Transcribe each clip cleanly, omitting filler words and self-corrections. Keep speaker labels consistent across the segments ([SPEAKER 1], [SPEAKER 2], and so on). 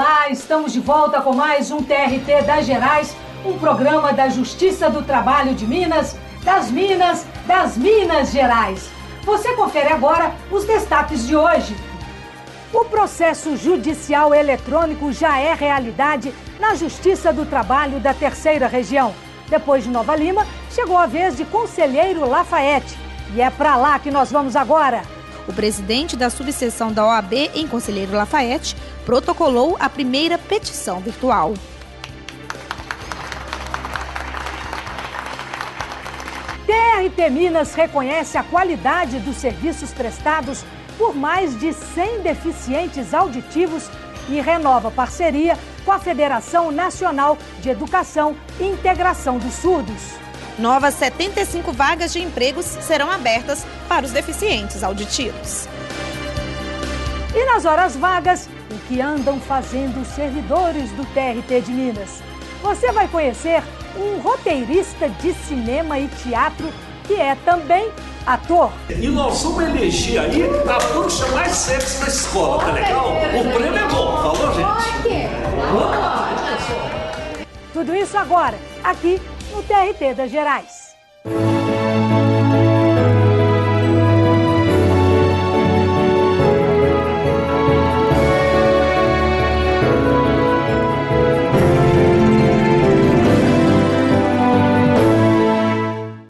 [SPEAKER 1] Olá, estamos de volta com mais um TRT das Gerais, um programa da Justiça do Trabalho de Minas, das Minas Gerais. Você confere agora os destaques de hoje. O processo judicial eletrônico já é realidade na Justiça do Trabalho da Terceira Região. Depois de Nova Lima, chegou a vez de Conselheiro Lafayette. E é para lá que nós vamos agora.
[SPEAKER 2] O presidente da subseção da OAB em Conselheiro Lafayette protocolou a primeira petição virtual.
[SPEAKER 1] TRT Minas reconhece a qualidade dos serviços prestados por mais de 100 deficientes auditivos e renova parceria com a Federação Nacional de Educação e Integração dos Surdos.
[SPEAKER 2] Novas 75 vagas de empregos serão abertas para os deficientes auditivos.
[SPEAKER 1] E nas horas vagas, o que andam fazendo os servidores do TRT de Minas? Você vai conhecer um roteirista de cinema e teatro que é também ator.
[SPEAKER 3] E nós vamos eleger aí a bruxa mais sexy da escola, tá legal? O prêmio é bom, falou, gente?
[SPEAKER 1] Tudo isso agora, aqui no TRT das Gerais.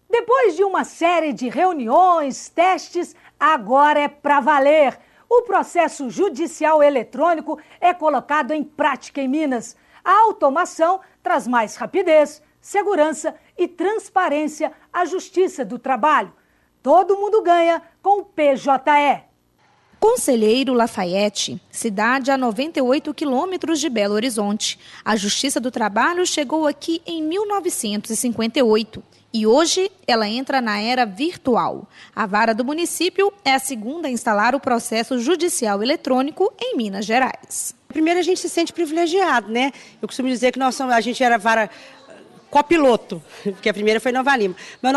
[SPEAKER 1] Depois de uma série de reuniões, testes, agora é para valer. O processo judicial eletrônico é colocado em prática em Minas. A automação traz mais rapidez, segurança e transparência à Justiça do Trabalho. Todo mundo ganha com o PJE.
[SPEAKER 2] Conselheiro Lafayette, cidade a 98 quilômetros de Belo Horizonte. A Justiça do Trabalho chegou aqui em 1958 e hoje ela entra na era virtual. A vara do município é a segunda a instalar o processo judicial eletrônico em Minas Gerais.
[SPEAKER 4] Primeiro a gente se sente privilegiado, né? Eu costumo dizer que a gente era vara copiloto, porque a primeira foi Nova Lima. Mas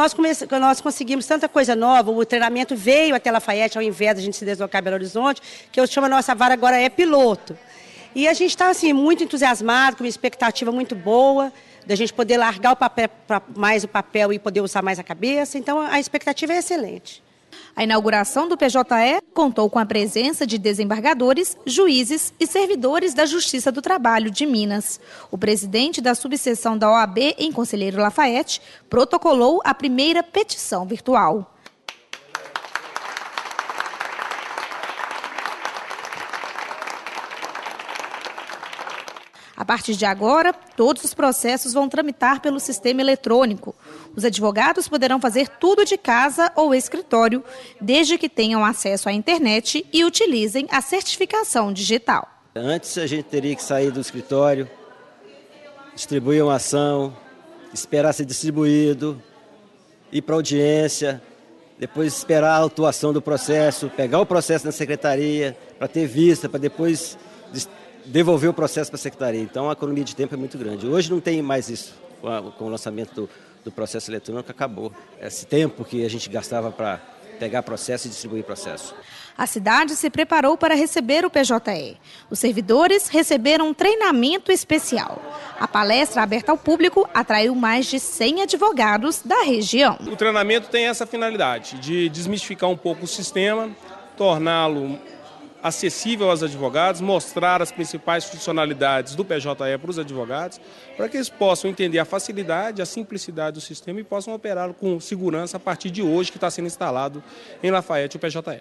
[SPEAKER 4] nós conseguimos tanta coisa nova, o treinamento veio até Lafayette, ao invés de a gente se deslocar a Belo Horizonte, que eu chamo a nossa vara agora é piloto. E a gente está assim, muito entusiasmado, com uma expectativa muito boa, da gente poder largar mais o papel e poder usar mais a cabeça. Então a expectativa é excelente.
[SPEAKER 2] A inauguração do PJE contou com a presença de desembargadores, juízes e servidores da Justiça do Trabalho de Minas. O presidente da subseção da OAB em Conselheiro Lafayette protocolou a primeira petição virtual. A partir de agora, todos os processos vão tramitar pelo sistema eletrônico. Os advogados poderão fazer tudo de casa ou escritório, desde que tenham acesso à internet e utilizem a certificação digital.
[SPEAKER 5] Antes a gente teria que sair do escritório, distribuir uma ação, esperar ser distribuído, ir para a audiência, depois esperar a autuação do processo, pegar o processo na secretaria para ter vista, para depois devolver o processo para a secretaria. Então a economia de tempo é muito grande. Hoje não tem mais isso, com o lançamento do processo eletrônico acabou. Esse tempo que a gente gastava para pegar processo e distribuir processo.
[SPEAKER 2] A cidade se preparou para receber o PJE. Os servidores receberam um treinamento especial. A palestra aberta ao público atraiu mais de 100 advogados da região.
[SPEAKER 6] O treinamento tem essa finalidade de desmistificar um pouco o sistema, torná-lo acessível aos advogados, mostrar as principais funcionalidades do PJE para os advogados, para que eles possam entender a facilidade, a simplicidade do sistema e possam operá-lo com segurança a partir de hoje que está sendo instalado em Lafayette o PJE.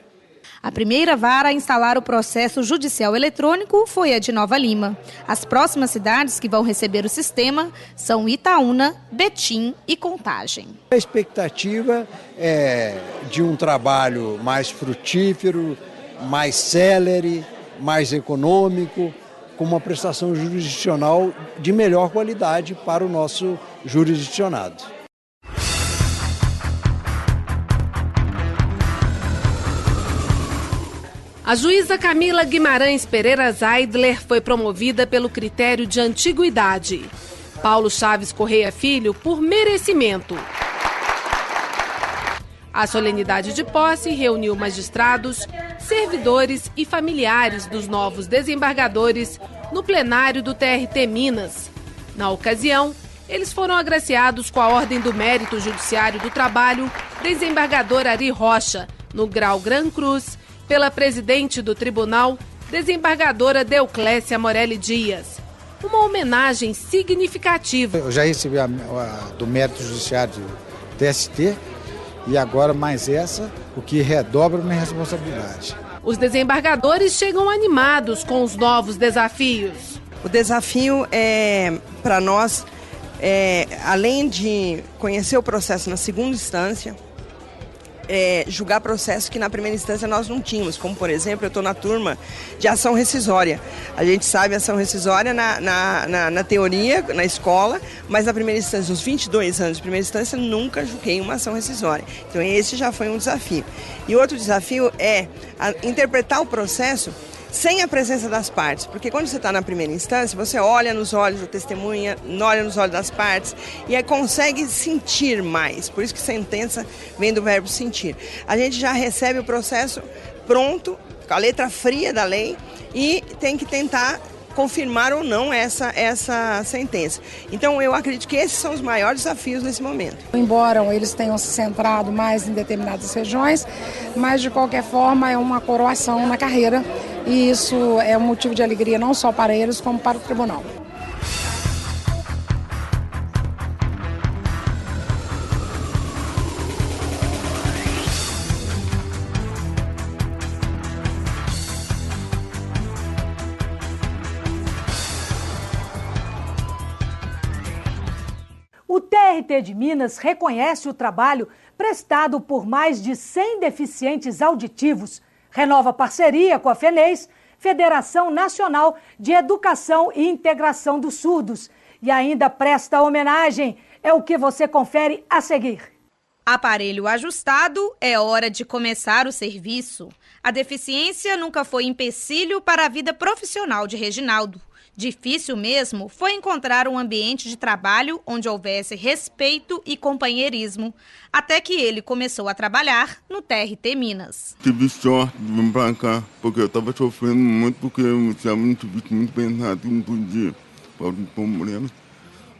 [SPEAKER 2] A primeira vara a instalar o processo judicial eletrônico foi a de Nova Lima. As próximas cidades que vão receber o sistema são Itaúna, Betim e Contagem.
[SPEAKER 7] A expectativa é de um trabalho mais frutífero, mais célere, mais econômico, com uma prestação jurisdicional de melhor qualidade para o nosso jurisdicionado.
[SPEAKER 8] A juíza Camila Guimarães Pereira Zeidler foi promovida pelo critério de antiguidade. Paulo Chaves Correia Filho por merecimento. A solenidade de posse reuniu magistrados, servidores e familiares dos novos desembargadores no plenário do TRT Minas. Na ocasião, eles foram agraciados com a Ordem do Mérito Judiciário do Trabalho, desembargador Ari Rocha, no grau Gran Cruz, pela presidente do tribunal, desembargadora Deoclésia Morelli Dias. Uma homenagem significativa.
[SPEAKER 9] Eu já recebi a do Mérito Judiciário do TST e agora mais essa, o que redobra minha responsabilidade.
[SPEAKER 8] Os desembargadores chegam animados com os novos desafios.
[SPEAKER 10] O desafio para nós, além de conhecer o processo na segunda instância, julgar processos que na primeira instância nós não tínhamos, como por exemplo, eu estou na turma de ação rescisória. A gente sabe ação rescisória na teoria, na escola, mas na primeira instância, nos 22 anos de primeira instância, nunca julguei uma ação rescisória. Então esse já foi um desafio. E outro desafio é interpretar o processo sem a presença das partes, porque quando você está na primeira instância, você olha nos olhos da testemunha, olha nos olhos das partes e aí consegue sentir mais, por isso que sentença vem do verbo sentir. A gente já recebe o processo pronto, com a letra fria da lei e tem que tentar confirmar ou não essa sentença. Então eu acredito que esses são os maiores desafios nesse momento.
[SPEAKER 11] Embora eles tenham se centrado mais em determinadas regiões, mas de qualquer forma é uma coroação na carreira e isso é um motivo de alegria não só para eles como para o tribunal.
[SPEAKER 1] O TRT de Minas reconhece o trabalho prestado por mais de 100 deficientes auditivos, renova parceria com a FENEIS, Federação Nacional de Educação e Integração dos Surdos, e ainda presta homenagem. É o que você confere a seguir.
[SPEAKER 2] Aparelho ajustado, é hora de começar o serviço. A deficiência nunca foi empecilho para a vida profissional de Reginaldo. Difícil mesmo foi encontrar um ambiente de trabalho onde houvesse respeito e companheirismo, até que ele começou a trabalhar no TRT Minas.
[SPEAKER 12] Tive sorte de vir para cá, porque eu estava sofrendo muito, porque eu tinha muito pensado que não podia, por problemas.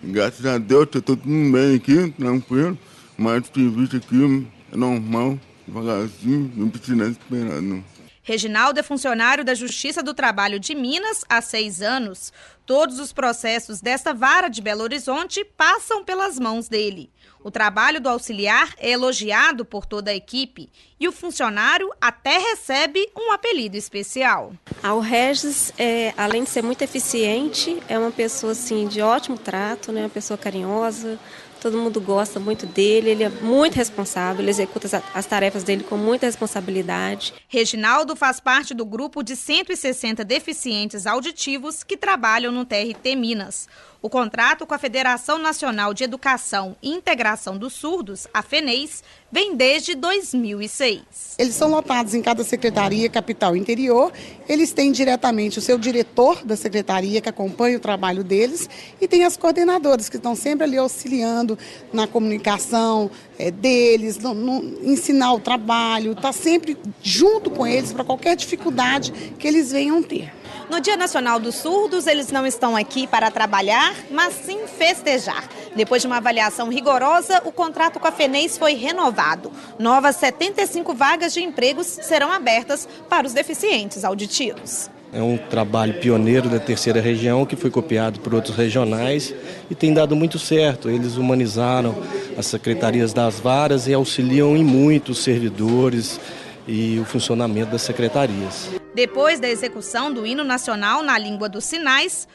[SPEAKER 12] Graças a Deus, eu estou tudo bem aqui, tranquilo, mas o serviço aqui é normal, devagarzinho, não precisa esperar, não.
[SPEAKER 2] Reginaldo é funcionário da Justiça do Trabalho de Minas há 6 anos. Todos os processos desta vara de Belo Horizonte passam pelas mãos dele. O trabalho do auxiliar é elogiado por toda a equipe e o funcionário até recebe um apelido especial.
[SPEAKER 13] O Regis, além de ser muito eficiente, é uma pessoa assim, de ótimo trato, né? Uma pessoa carinhosa. Todo mundo gosta muito dele, ele é muito responsável, ele executa as tarefas dele com muita responsabilidade.
[SPEAKER 2] Reginaldo faz parte do grupo de 160 deficientes auditivos que trabalham no TRT Minas. O contrato com a Federação Nacional de Educação e Integração dos Surdos, a FENEIS, vem desde 2006.
[SPEAKER 14] Eles são lotados em cada secretaria, capital e interior. Eles têm diretamente o seu diretor da secretaria, que acompanha o trabalho deles, e tem as coordenadoras, que estão sempre ali auxiliando na comunicação deles, no ensinar o trabalho, está sempre junto com eles para qualquer dificuldade que eles venham ter.
[SPEAKER 2] No Dia Nacional dos Surdos, eles não estão aqui para trabalhar, mas sim festejar. Depois de uma avaliação rigorosa, o contrato com a FENEIS foi renovado. Novas 75 vagas de empregos serão abertas para os deficientes auditivos.
[SPEAKER 15] É um trabalho pioneiro da terceira região que foi copiado por outros regionais e tem dado muito certo. Eles humanizaram as secretarias das varas e auxiliam em muito os servidores e o funcionamento das secretarias.
[SPEAKER 2] Depois da execução do hino nacional na língua dos sinais,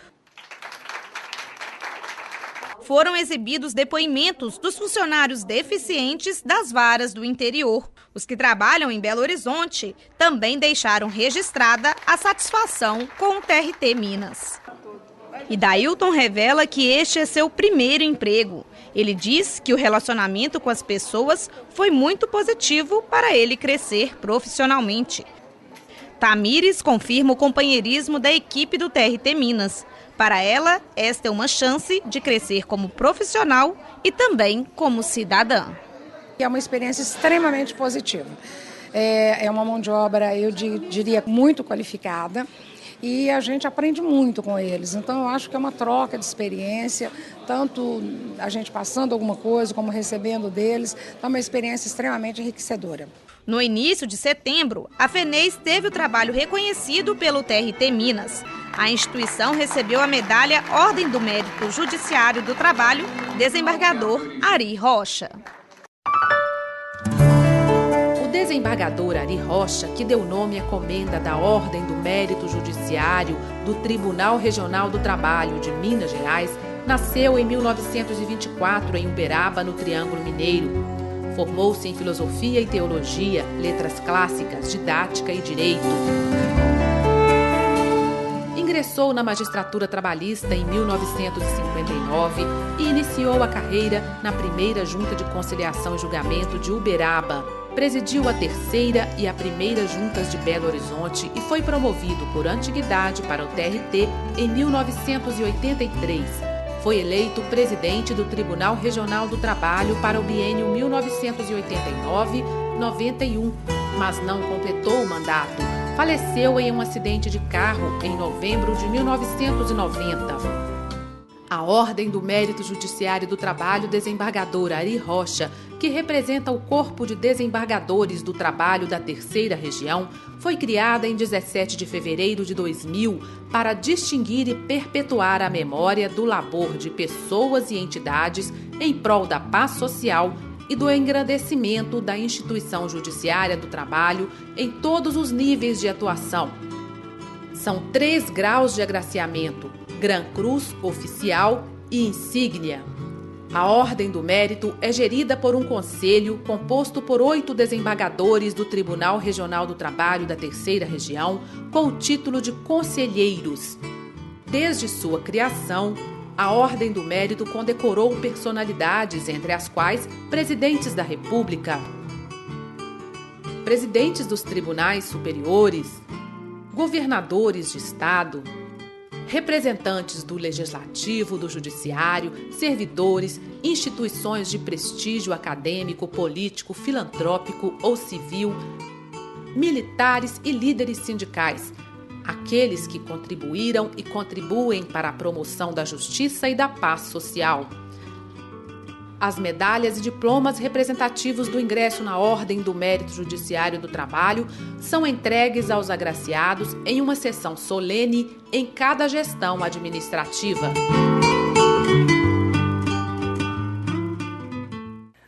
[SPEAKER 2] foram exibidos depoimentos dos funcionários deficientes das varas do interior. Os que trabalham em Belo Horizonte também deixaram registrada a satisfação com o TRT Minas. E Dailton revela que este é seu primeiro emprego. Ele diz que o relacionamento com as pessoas foi muito positivo para ele crescer profissionalmente. Tamires confirma o companheirismo da equipe do TRT Minas. Para ela, esta é uma chance de crescer como profissional e também como cidadã.
[SPEAKER 11] É uma experiência extremamente positiva. É uma mão de obra, eu diria, muito qualificada. e a gente aprende muito com eles. Então, eu acho que é uma troca de experiência, tanto a gente passando alguma coisa como recebendo deles. Então, é uma experiência extremamente enriquecedora.
[SPEAKER 2] No início de setembro, a FENEIS teve o trabalho reconhecido pelo TRT Minas. A instituição recebeu a medalha Ordem do Mérito Judiciário do Trabalho, desembargador Ari Rocha.
[SPEAKER 8] O desembargador Ari Rocha, que deu nome à comenda da Ordem do Mérito Judiciário do Tribunal Regional do Trabalho de Minas Gerais, nasceu em 1924 em Uberaba, no Triângulo Mineiro. Formou-se em Filosofia e Teologia, Letras Clássicas, Didática e Direito. Ingressou na magistratura trabalhista em 1959 e iniciou a carreira na primeira Junta de Conciliação e Julgamento de Uberaba. Presidiu a terceira e a primeira Juntas de Belo Horizonte e foi promovido por antiguidade para o TRT em 1983. Foi eleito presidente do Tribunal Regional do Trabalho para o biênio 1989-91, mas não completou o mandato. Faleceu em um acidente de carro em novembro de 1990. A Ordem do Mérito Judiciário do Trabalho, desembargador Ari Rocha, que representa o Corpo de Desembargadores do Trabalho da Terceira Região, foi criada em 17 de fevereiro de 2000 para distinguir e perpetuar a memória do labor de pessoas e entidades em prol da paz social e do engrandecimento da instituição judiciária do trabalho em todos os níveis de atuação. São 3 graus de agraciamento: Gran Cruz, Oficial e Insígnia. A Ordem do Mérito é gerida por um conselho composto por 8 desembargadores do Tribunal Regional do Trabalho da Terceira Região, com o título de conselheiros. Desde sua criação, a Ordem do Mérito condecorou personalidades, entre as quais presidentes da República, presidentes dos tribunais superiores, governadores de estado, representantes do Legislativo, do Judiciário, servidores, instituições de prestígio acadêmico, político, filantrópico ou civil, militares e líderes sindicais, aqueles que contribuíram e contribuem para a promoção da justiça e da paz social. As medalhas e diplomas representativos do ingresso na Ordem do Mérito Judiciário do Trabalho são entregues aos agraciados em uma sessão solene em cada gestão administrativa.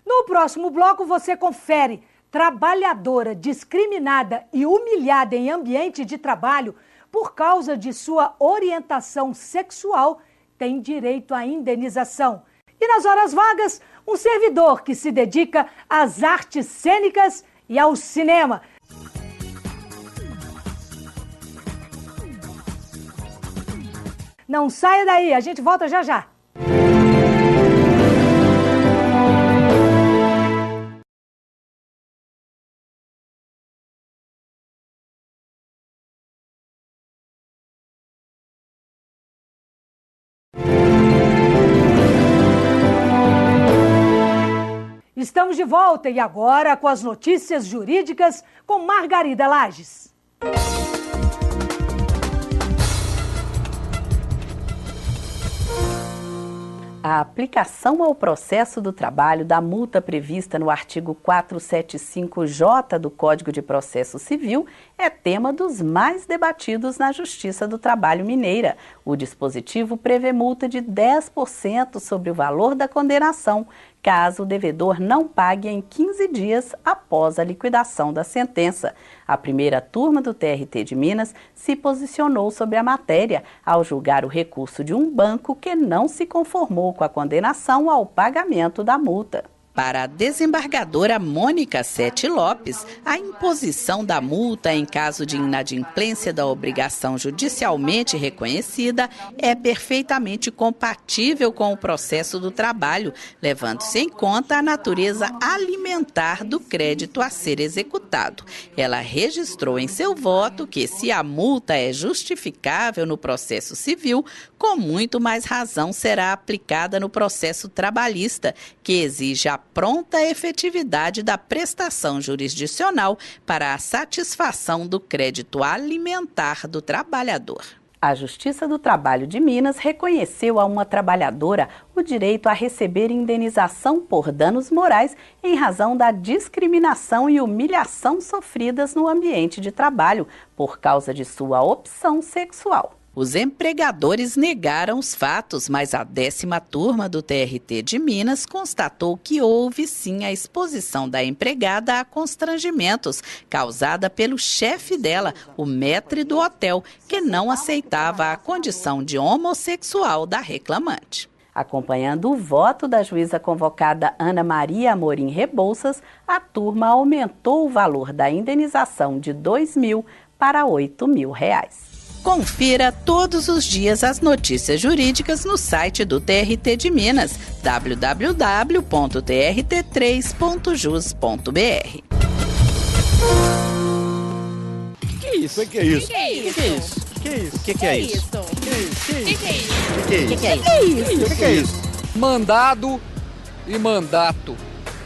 [SPEAKER 1] No próximo bloco você confere: trabalhadora discriminada e humilhada em ambiente de trabalho por causa de sua orientação sexual tem direito à indenização. E nas horas vagas, um servidor que se dedica às artes cênicas e ao cinema. Não saia daí, a gente volta já já. Estamos de volta e agora com as notícias jurídicas com Margarida Lages.
[SPEAKER 16] A aplicação ao processo do trabalho da multa prevista no artigo 475-J do Código de Processo Civil é tema dos mais debatidos na Justiça do Trabalho Mineira. O dispositivo prevê multa de 10% sobre o valor da condenação, caso o devedor não pague em 15 dias após a liquidação da sentença. A primeira turma do TRT de Minas se posicionou sobre a matéria ao julgar o recurso de um banco que não se conformou com a condenação ao pagamento da multa. Para a desembargadora Mônica Sete Lopes, a imposição da multa em caso de inadimplência da obrigação judicialmente reconhecida é perfeitamente compatível com o processo do trabalho, levando-se em conta a natureza alimentar do crédito a ser executado. Ela registrou em seu voto que, se a multa é justificável no processo civil, com muito mais razão será aplicada no processo trabalhista, que exige a
[SPEAKER 17] pronta efetividade da prestação jurisdicional para a satisfação do crédito alimentar do trabalhador.
[SPEAKER 16] A Justiça do Trabalho de Minas reconheceu a uma trabalhadora o direito a receber indenização por danos morais em razão da discriminação e humilhação sofridas no ambiente de trabalho por causa de sua opção sexual.
[SPEAKER 17] Os empregadores negaram os fatos, mas a 10ª turma do TRT de Minas constatou que houve sim a exposição da empregada a constrangimentos causada pelo chefe dela, o maître do hotel, que não aceitava a condição de homossexual da reclamante.
[SPEAKER 16] Acompanhando o voto da juíza convocada Ana Maria Amorim Rebouças, a turma aumentou o valor da indenização de R$ 2.000 para R$ 8.000.
[SPEAKER 17] Confira todos os dias as notícias jurídicas no site do TRT de Minas, www.trt3.jus.br.
[SPEAKER 18] Que é isso? Que é isso?
[SPEAKER 19] Que é isso?
[SPEAKER 18] Que é isso?
[SPEAKER 19] Que é isso?
[SPEAKER 18] Que é isso?
[SPEAKER 19] Que é isso? Mandado e mandato.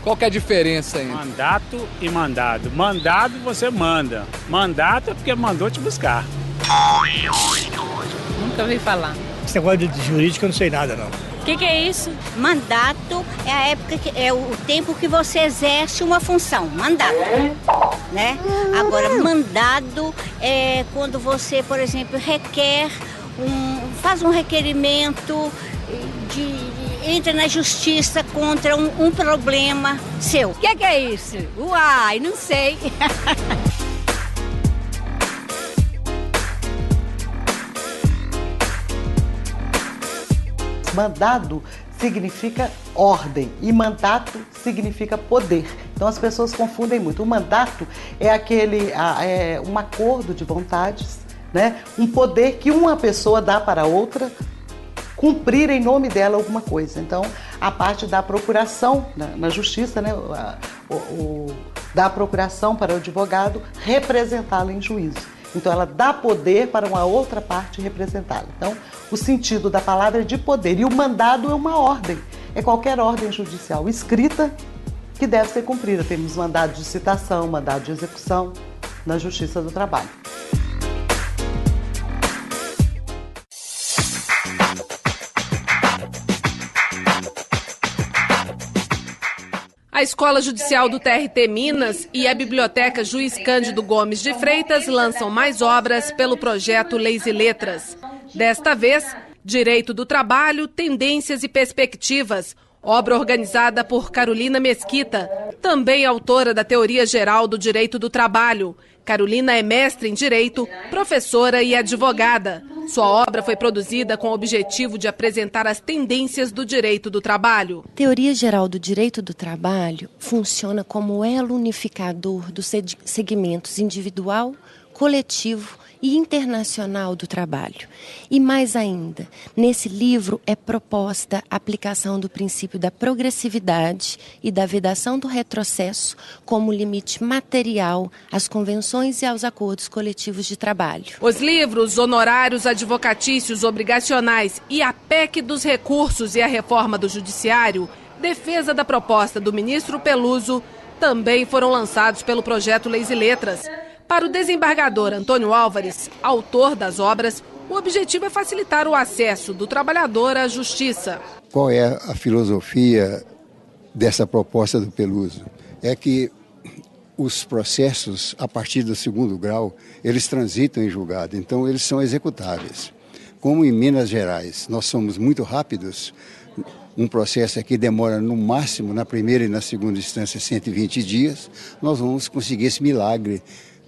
[SPEAKER 19] Qual que é a diferença aí?
[SPEAKER 20] Mandato e mandado. Mandado você manda. Mandato é porque mandou te buscar.
[SPEAKER 21] Nunca ouvi falar.
[SPEAKER 22] Esse negócio de jurídica eu não sei nada, não.
[SPEAKER 21] O que é isso?
[SPEAKER 23] Mandato é a época é o tempo que você exerce uma função. Mandato, né? Agora, mandado é quando você, por exemplo, faz um requerimento entra na justiça contra um problema seu.
[SPEAKER 21] O que é isso? Uai, não sei.
[SPEAKER 24] Mandado significa ordem e mandato significa poder. Então as pessoas confundem muito. O mandato é um acordo de vontades, né? Um poder que uma pessoa dá para outra cumprir em nome dela alguma coisa. Então a parte da procuração na justiça, né? Da procuração para o advogado representá-lo em juízo. Então, ela dá poder para uma outra parte representá-la. Então, o sentido da palavra é de poder. E o mandado é uma ordem. É qualquer ordem judicial escrita que deve ser cumprida. Temos mandado de citação, mandado de execução na Justiça do Trabalho.
[SPEAKER 8] A Escola Judicial do TRT Minas e a Biblioteca Juiz Cândido Gomes de Freitas lançam mais obras pelo projeto Leis e Letras. Desta vez, Direito do Trabalho, Tendências e Perspectivas, obra organizada por Carolina Mesquita, também autora da Teoria Geral do Direito do Trabalho. Carolina é mestre em Direito, professora e advogada. Sua obra foi produzida com o objetivo de apresentar as tendências do direito do trabalho.
[SPEAKER 25] Teoria Geral do Direito do Trabalho funciona como elo unificador dos segmentos individual, coletivo e internacional do trabalho. E mais ainda, nesse livro é proposta a aplicação do princípio da progressividade e da vedação do retrocesso como limite material às convenções e aos acordos coletivos de trabalho.
[SPEAKER 8] Os livros Honorários Advocatícios Obrigacionais e a PEC dos Recursos e a Reforma do Judiciário, Defesa da Proposta do ministro Peluso, também foram lançados pelo projeto Leis e Letras. Para o desembargador Antônio Álvares, autor das obras, o objetivo é facilitar o acesso do trabalhador à justiça.
[SPEAKER 7] Qual é a filosofia dessa proposta do Peluso? É que os processos, a partir do 2º grau, eles transitam em julgado, então eles são executáveis. Como em Minas Gerais nós somos muito rápidos, um processo aqui demora no máximo, na primeira e na segunda instância, 120 dias, nós vamos conseguir esse milagre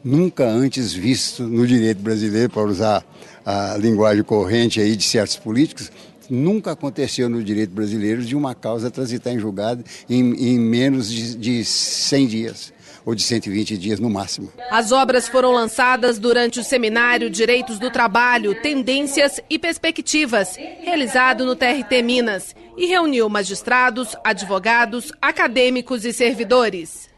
[SPEAKER 7] nunca antes visto no direito brasileiro, para usar a linguagem corrente aí de certos políticos. Nunca aconteceu no direito brasileiro de uma causa transitar em julgado em menos de 100 dias, ou de 120 dias no máximo.
[SPEAKER 8] As obras foram lançadas durante o seminário Direitos do Trabalho, Tendências e Perspectivas, realizado no TRT Minas, e reuniu magistrados, advogados, acadêmicos e servidores.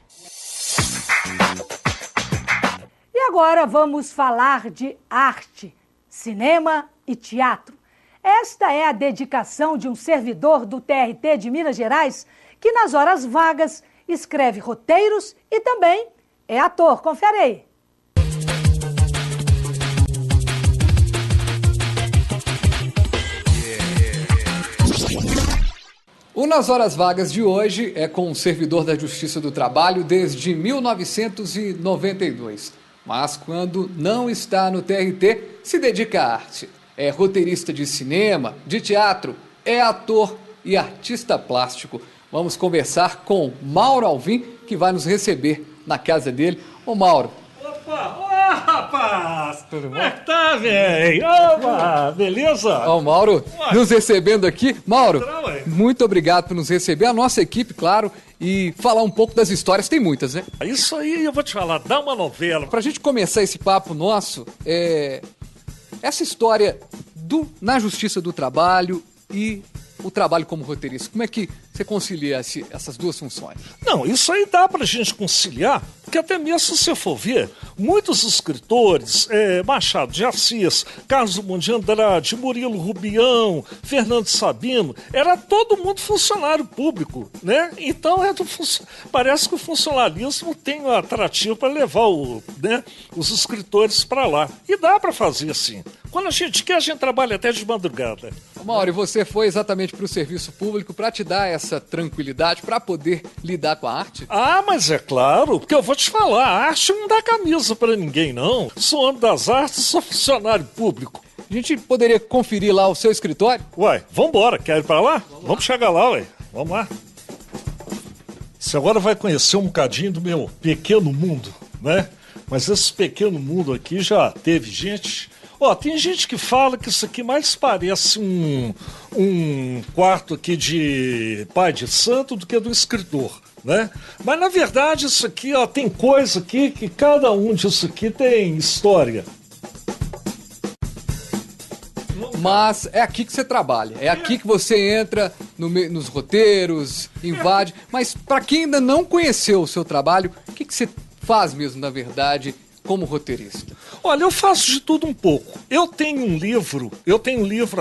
[SPEAKER 1] E agora vamos falar de arte, cinema e teatro. Esta é a dedicação de um servidor do TRT de Minas Gerais que nas horas vagas escreve roteiros e também é ator. Confere aí.
[SPEAKER 19] O Nas Horas Vagas de hoje é com um servidor da Justiça do Trabalho desde 1992. Mas quando não está no TRT, se dedica à arte. É roteirista de cinema, de teatro, é ator e artista plástico. Vamos conversar com Mauro Alvim, que vai nos receber na casa dele. Ô Mauro.
[SPEAKER 3] Opa! Olá, rapaz! Tudo bom? Como é que tá, velho? Opa! Beleza?
[SPEAKER 19] Ó, o Mauro nos recebendo aqui. Mauro, muito obrigado por nos receber. A nossa equipe, claro, e falar um pouco das histórias. Tem muitas, né?
[SPEAKER 3] Isso aí, eu vou te falar. Dá uma novela.
[SPEAKER 19] Pra gente começar esse papo nosso, essa história na Justiça do Trabalho e o trabalho como roteirista. Como é que você concilia essas duas funções?
[SPEAKER 3] Não, isso aí dá pra gente conciliar, porque até mesmo se você for ver, muitos escritores, Machado de Assis, Carlos Drummond de Andrade, Murilo Rubião, Fernando Sabino, era todo mundo funcionário público, né? Então parece que o funcionalismo tem um atrativo para levar os escritores para lá. E dá para fazer assim. Quando a gente quer, a gente trabalha até de madrugada.
[SPEAKER 19] Mauro, e você foi exatamente para o serviço público para te dar essa tranquilidade, para poder lidar com a arte?
[SPEAKER 3] Ah, mas é claro, porque eu vou te falar, a arte não dá camisa para ninguém, não. Sou homem das artes, sou funcionário público.
[SPEAKER 19] A gente poderia conferir lá o seu escritório?
[SPEAKER 3] Uai, vambora, quer ir para lá? Vamos chegar lá, ué. Vamos lá. Você agora vai conhecer um bocadinho do meu pequeno mundo, né? Mas esse pequeno mundo aqui já teve gente... tem gente que fala que isso aqui mais parece um quarto aqui de pai de santo do que do escritor, né? Mas na verdade isso aqui, tem coisa aqui que cada um disso aqui tem história.
[SPEAKER 19] Mas é aqui que você trabalha, é aqui que você entra nos roteiros, invade. Mas para quem ainda não conheceu o seu trabalho, o que você faz mesmo, na verdade, como roteirista?
[SPEAKER 3] Olha, eu faço de tudo um pouco. Eu tenho um livro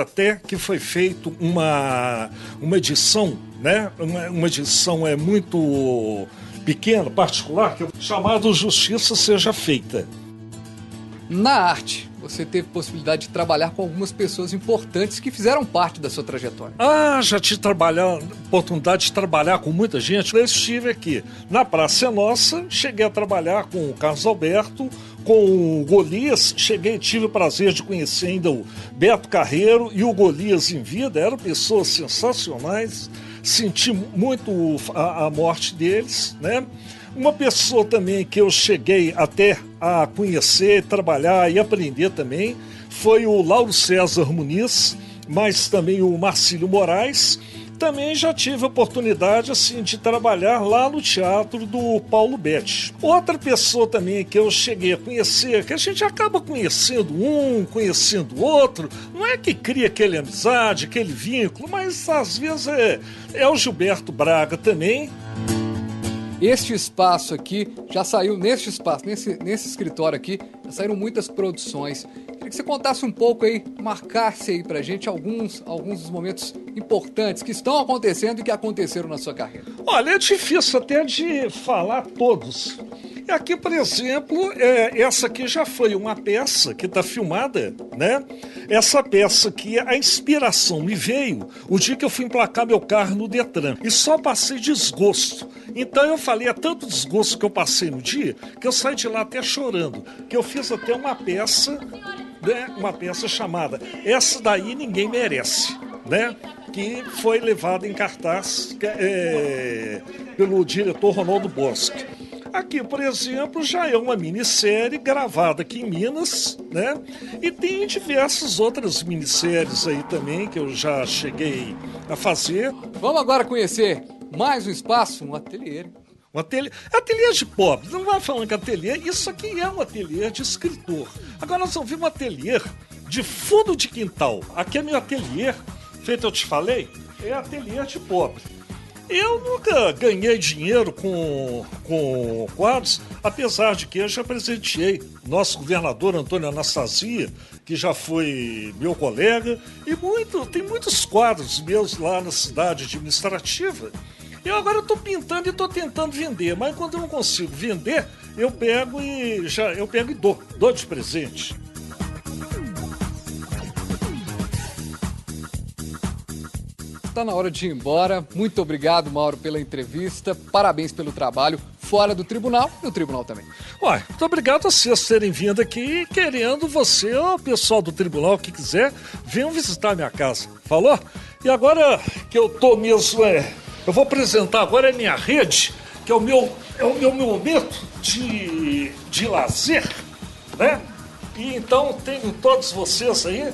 [SPEAKER 3] até que foi feito uma edição, né? Uma edição muito pequena, particular, chamado Justiça Seja Feita.
[SPEAKER 19] Na arte, você teve possibilidade de trabalhar com algumas pessoas importantes que fizeram parte da sua trajetória.
[SPEAKER 3] Já tive oportunidade de trabalhar com muita gente. Eu estive aqui na Praça é Nossa, cheguei a trabalhar com o Carlos Alberto, com o Golias, tive o prazer de conhecer ainda o Beto Carreiro e o Golias em vida, eram pessoas sensacionais, senti muito a morte deles, né? Uma pessoa também que eu cheguei até a conhecer, trabalhar e aprender também foi o Lauro César Muniz, mas também o Marcílio Moraes. Também já tive a oportunidade assim, de trabalhar lá no teatro do Paulo Betti. Outra pessoa também que eu cheguei a conhecer, que a gente acaba conhecendo um, conhecendo o outro, não é que cria aquele amizade, aquele vínculo, mas às vezes é o Gilberto Braga também.
[SPEAKER 19] Este espaço aqui, já saiu nesse escritório aqui, já saíram muitas produções. Queria que você contasse um pouco aí, marcasse aí pra gente alguns dos momentos importantes que estão acontecendo e que aconteceram na sua carreira.
[SPEAKER 3] Olha, é difícil até de falar todos. Aqui, por exemplo, essa aqui já foi uma peça que está filmada, né? Essa peça aqui, a inspiração me veio o dia que eu fui emplacar meu carro no Detran. E só passei desgosto. Então eu falei, tanto desgosto que eu passei no dia, que eu saí de lá até chorando. Que eu fiz até uma peça, né? Uma peça chamada Essa Daí Ninguém Merece, né? Que foi levada em cartaz pelo diretor Ronaldo Boschi. Aqui, por exemplo, já é uma minissérie gravada aqui em Minas, né? E tem diversas outras minisséries aí também que eu já cheguei a fazer.
[SPEAKER 19] Vamos agora conhecer mais um espaço, um ateliê.
[SPEAKER 3] Ateliê de pobre, não vai falando que ateliê, isso aqui é um ateliê de escritor. Agora nós vamos ver um ateliê de fundo de quintal. Aqui é meu ateliê, feito eu te falei, é ateliê de pobre. Eu nunca ganhei dinheiro com quadros, apesar de que eu já presenteei nosso governador Antônio Anastasia, que já foi meu colega, e tem muitos quadros meus lá na cidade administrativa. Eu agora estou pintando e estou tentando vender, mas quando eu não consigo vender, eu pego e dou de presente.
[SPEAKER 19] Está na hora de ir embora. Muito obrigado, Mauro, pela entrevista. Parabéns pelo trabalho fora do tribunal e no tribunal também.
[SPEAKER 3] Ué, muito obrigado a vocês por terem vindo aqui, querendo você, o pessoal do tribunal que quiser, venham visitar a minha casa. Falou? E agora que eu tô mesmo, eu vou apresentar agora a minha rede, que é o meu momento de lazer, né? E então tenho todos vocês aí,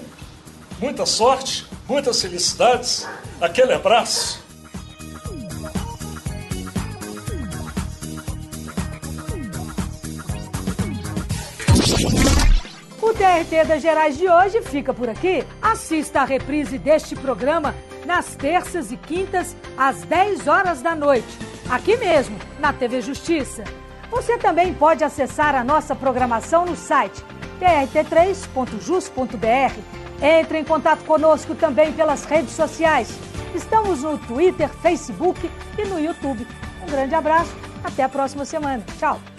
[SPEAKER 3] muita sorte, muitas felicidades, aquele abraço.
[SPEAKER 1] O TRT das Gerais de hoje fica por aqui. Assista a reprise deste programa nas terças e quintas, às 10 horas da noite, aqui mesmo, na TV Justiça. Você também pode acessar a nossa programação no site trt3.jus.br. Entre em contato conosco também pelas redes sociais. Estamos no Twitter, Facebook e no YouTube. Um grande abraço, até a próxima semana. Tchau!